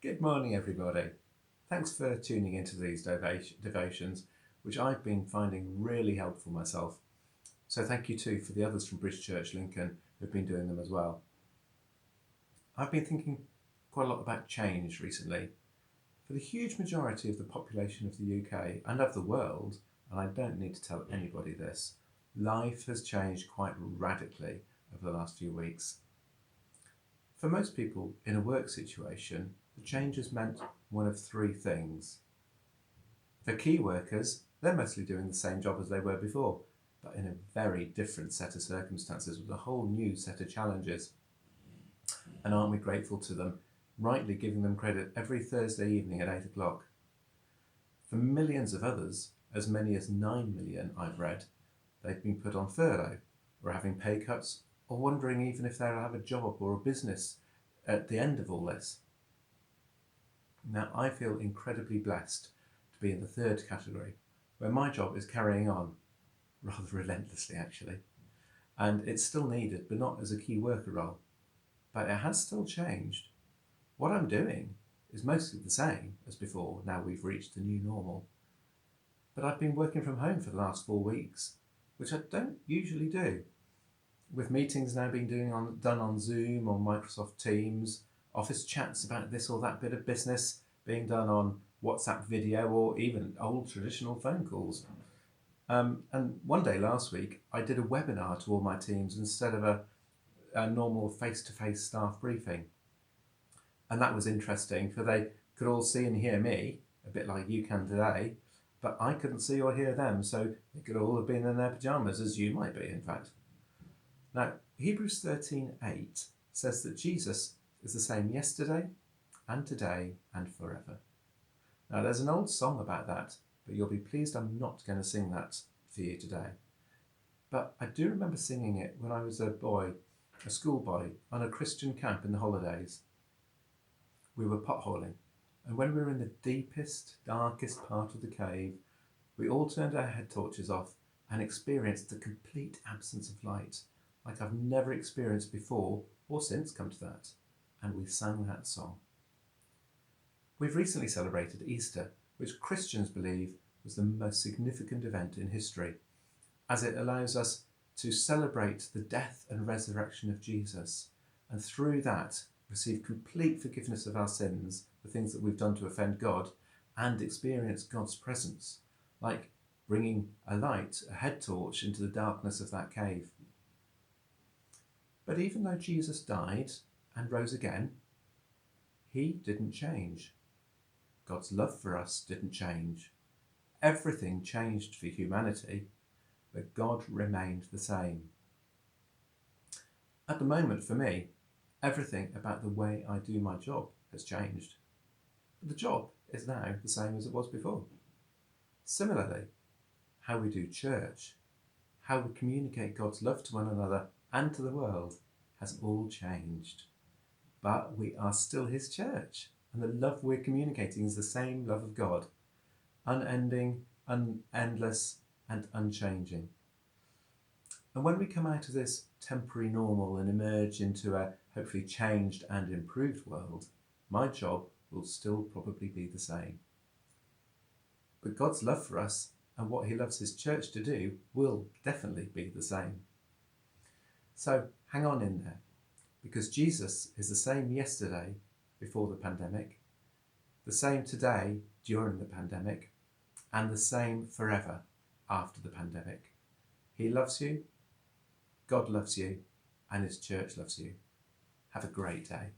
Good morning, everybody. Thanks for tuning into these devotions, which I've been finding really helpful myself. So thank you too for the others from Bridge Church Lincoln who've been doing them as well. I've been thinking quite a lot about change recently. For the huge majority of the population of the UK and of the world, and I don't need to tell anybody this, life has changed quite radically over the last few weeks. For most people in a work situation, the change has meant one of three things. For key workers, they're mostly doing the same job as they were before, but in a very different set of circumstances with a whole new set of challenges. And aren't we grateful to them, rightly giving them credit every Thursday evening at 8 o'clock? For millions of others, as many as 9 million I've read, they've been put on furlough, or having pay cuts, or wondering even if they'll have a job or a business at the end of all this. Now, I feel incredibly blessed to be in the third category, where my job is carrying on, rather relentlessly actually, and it's still needed, but not as a key worker role. But it has still changed. What I'm doing is mostly the same as before, now we've reached the new normal. But I've been working from home for the last 4 weeks, which I don't usually do. With meetings now being done on Zoom or Microsoft Teams, office chats about this or that bit of business being done on WhatsApp video or even old traditional phone calls. And one day last week, I did a webinar to all my teams instead of a normal face-to-face staff briefing. And that was interesting, for they could all see and hear me, a bit like you can today, but I couldn't see or hear them, so they could all have been in their pyjamas, as you might be, in fact. Now, Hebrews 13:8 says that Jesus is the same yesterday and today and forever. Now, there's an old song about that, but you'll be pleased I'm not going to sing that for you today. But I do remember singing it when I was a schoolboy, on a Christian camp in the holidays. We were potholing, and when we were in the deepest, darkest part of the cave, we all turned our head torches off and experienced the complete absence of light, like I've never experienced before or since come to that, and we sang that song. We've recently celebrated Easter, which Christians believe was the most significant event in history, as it allows us to celebrate the death and resurrection of Jesus, and through that receive complete forgiveness of our sins, the things that we've done to offend God, and experience God's presence, like bringing a light, a head torch, into the darkness of that cave. But even though Jesus died and rose again, he didn't change. God's love for us didn't change. Everything changed for humanity, but God remained the same. At the moment, for me, everything about the way I do my job has changed. But the job is now the same as it was before. Similarly, how we do church, how we communicate God's love to one another and to the world has all changed. But we are still his church, and the love we're communicating is the same love of God, unending, endless, and unchanging. And when we come out of this temporary normal and emerge into a hopefully changed and improved world, my job will still probably be the same. But God's love for us and what he loves his church to do will definitely be the same. So hang on in there, because Jesus is the same yesterday before the pandemic, the same today during the pandemic, and the same forever after the pandemic. He loves you, God loves you, and his church loves you. Have a great day.